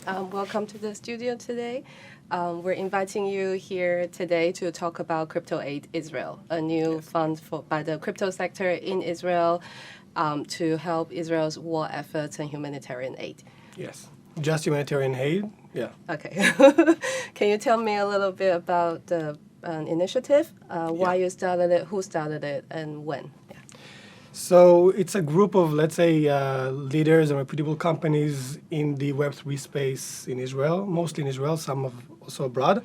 Welcome to the studio today. We're inviting you here today to talk about Crypto Aid Israel, a new fund by the crypto sector in Israel to help Israel's war efforts and humanitarian aid. Yes, just humanitarian aid. Yeah. Okay. Can you tell me a little bit about the initiative, why you started it, who started it, and when? Yeah. So it's a group of, let's say, leaders and reputable companies in the Web3 space in Israel, mostly in Israel, some of also abroad.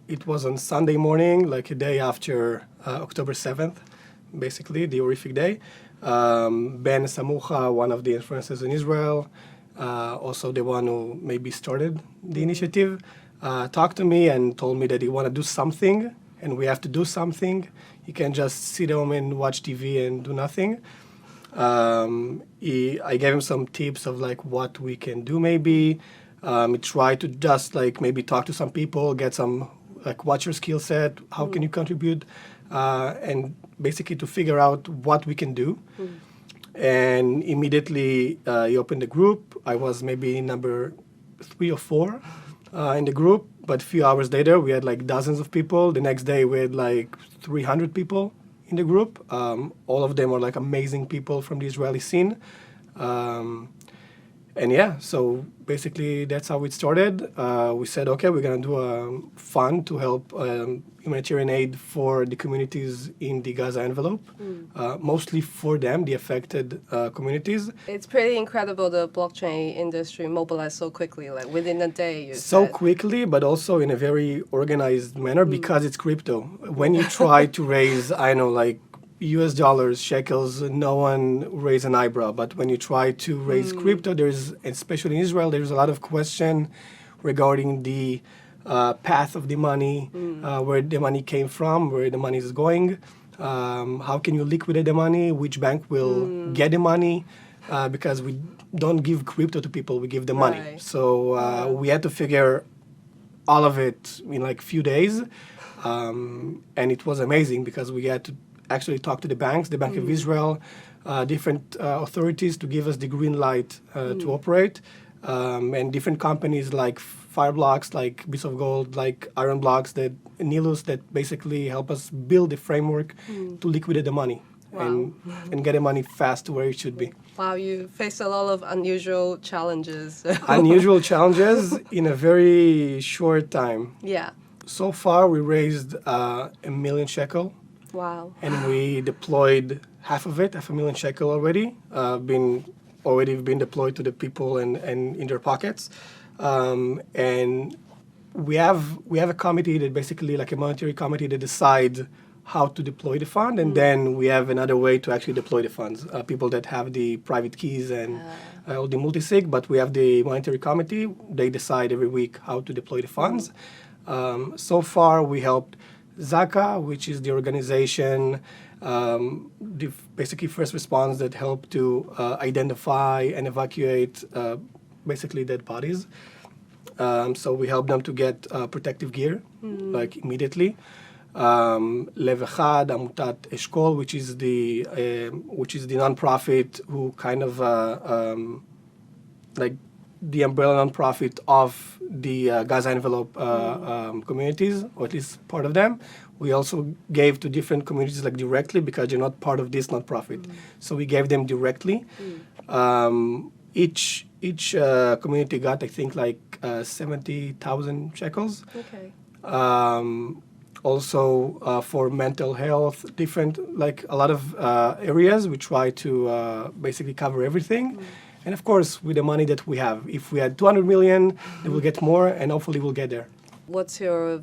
It was on Sunday morning, like a day after October 7th, basically, the horrific day. Ben Samucha, one of the influencers in Israel, also the one who maybe started the initiative, talked to me and told me that he want to do something, and we have to do something. You can't just sit home and watch TV and do nothing. I gave him some tips of like what we can do maybe. He tried to just like maybe talk to some people, get some like what's your skill set, how can you contribute, and basically to figure out what we can do. And immediately he opened the group. I was maybe number 3 or 4 in the group, but a few hours later we had like dozens of people. The next day we had like 300 people in the group. All of them are like amazing people from the Israeli scene. And yeah, so basically that's how it started. We said, okay, we're going to do a fund to help humanitarian aid for the communities in the Gaza envelope, mostly for them, the affected communities. It's pretty incredible the blockchain industry mobilized so quickly, like within a day. You So said. quickly, but also in a very organized manner because it's crypto. When you try to raise, I know, like US dollars, shekels, no one raise an eyebrow. But when you try to raise crypto, there's, especially in Israel, there's a lot of question regarding the path of the money, where the money came from, where the money is going. How can you liquidate the money? Which bank will get the money? Because we don't give crypto to people, we give the money. Right. So we had to figure all of it in like few days. And it was amazing because we had to actually talk to the banks, the Bank of Israel, different authorities to give us the green light to operate, and different companies like Fireblocks, like Bits of Gold, like Iron Blocks, that Nilus, that basically help us build the framework to liquidate the money and get the money fast to where it should be. Wow, you faced a lot of unusual challenges. Unusual challenges in a very short time. Yeah. So far, we raised 1 million shekel. Wow. And we deployed half of it, 500,000 shekel already, been deployed to the people and in their pockets. And we have a committee that basically, like a monetary committee, that decides how to deploy the fund, and then we have another way to actually deploy the funds. People that have the private keys and all the multi-sig, but we have the monetary committee. They decide every week how to deploy the funds. So far, we helped Zaka, which is the organization, the basically first response that helped to identify and evacuate basically dead bodies. So we helped them to get protective gear, like immediately. Lev Echad, Amutat Eshkol, which is the nonprofit who kind of like the umbrella nonprofit of the Gaza envelope communities, or at least part of them. We also gave to different communities like directly because they're not part of this nonprofit. So we gave them directly. Each community got, I think, like 70,000 shekels. Okay. Also for mental health, different, like a lot of areas, we try to basically cover everything. And of course, with the money that we have, if we had 200 million, we will get more, and hopefully we'll get there. What's your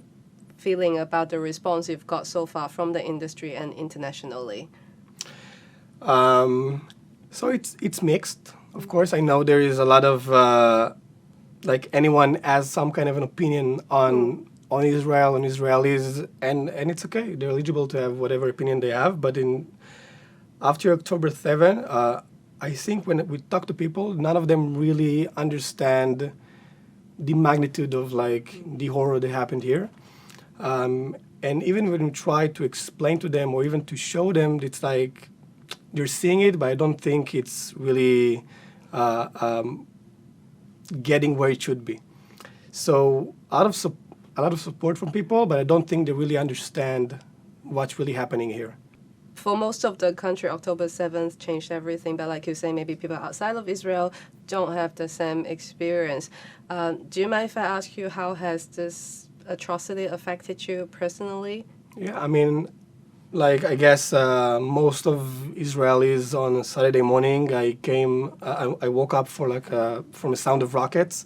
feeling about the response you've got so far from the industry and internationally? So it's mixed. Of course, I know there is a lot of, like anyone has some kind of an opinion on Israel and Israelis, and it's okay. They're eligible to have whatever opinion they have. But after October 7, I think when we talk to people, none of them really understand the magnitude of like the horror that happened here. And even when we try to explain to them or even to show them, it's like they're seeing it, but I don't think it's really getting where it should be. So a lot of support from people, but I don't think they really understand what's really happening here. For most of the country, October 7th changed everything. But like you say, maybe people outside of Israel don't have the same experience. Do you mind if I ask you how has this atrocity affected you personally? Yeah, I mean, like I guess most of Israelis on a Saturday morning, I woke up for from the sound of rockets,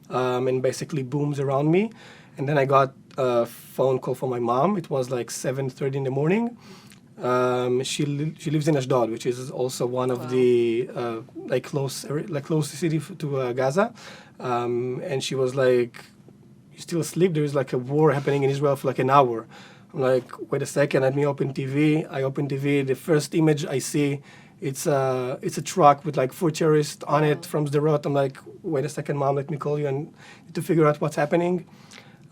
and basically booms around me, and then I got a phone call from my mom. It was like 7:30 in the morning. She lives in Ashdod, which is also one of the close city to Gaza, and she was like, "You still asleep? There is like a war happening in Israel for like an hour." I'm like, "Wait a second, let me open TV." I open TV. The first image I see, it's a truck with like 4 terrorists on it from Sderot. I'm like, "Wait a second, mom, let me call you and to figure out what's happening."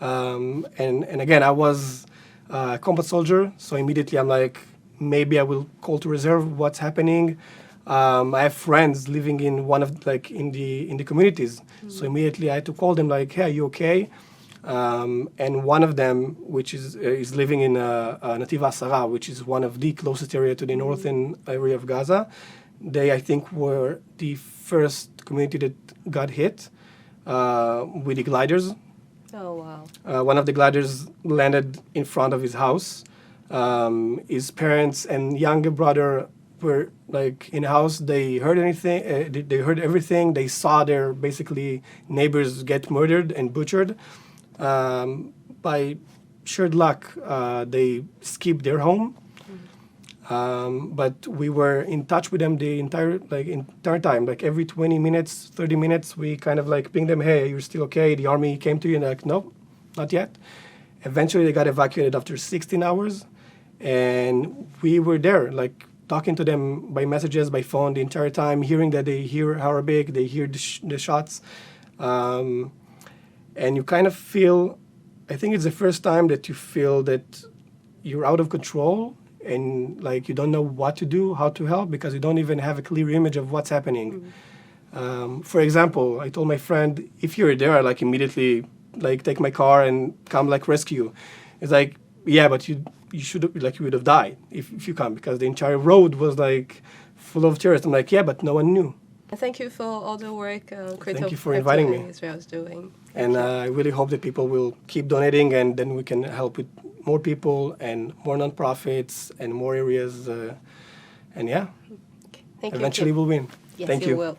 And again, I was a combat soldier, so immediately I'm like, maybe I will call to reserve what's happening. I have friends living in one of in the communities, so immediately I had to call them like, "Hey, are you okay?" And one of them, which is living in Nativ Asara, which is one of the closest area to the northern area of Gaza. They, I think, were the first community that got hit with the gliders. Oh, wow. One of the gliders landed in front of his house. His parents and younger brother were like in the house. They heard anything. They heard everything. They saw their basically neighbors get murdered and butchered. By sheer luck, they skipped their home. But we were in touch with them the entire time. Like every 20 minutes, 30 minutes, we kind of like pinged them, "Hey, you're still okay? The army came to you?" And they're like, "No, not yet." Eventually, they got evacuated after 16 hours. And we were there, like talking to them by messages, by phone the entire time, hearing that they hear Arabic, they hear the shots. And you kind of feel, I think it's the first time that you feel that you're out of control and like you don't know what to do, how to help, because you don't even have a clear image of what's happening. For example, I told my friend, "If you're there, like immediately like take my car and come like rescue." It's like, "Yeah, but you should have, like you would have died if you come, because the entire road was like full of terrorists." I'm like, "Yeah, but no one knew." Thank you for all the work Thank you for inviting me. Israel is doing. And I really hope that people will keep donating, and then we can help with more people and more nonprofits and more areas. And yeah, Thank you. eventually we'll win. Yes, Thank you you. will.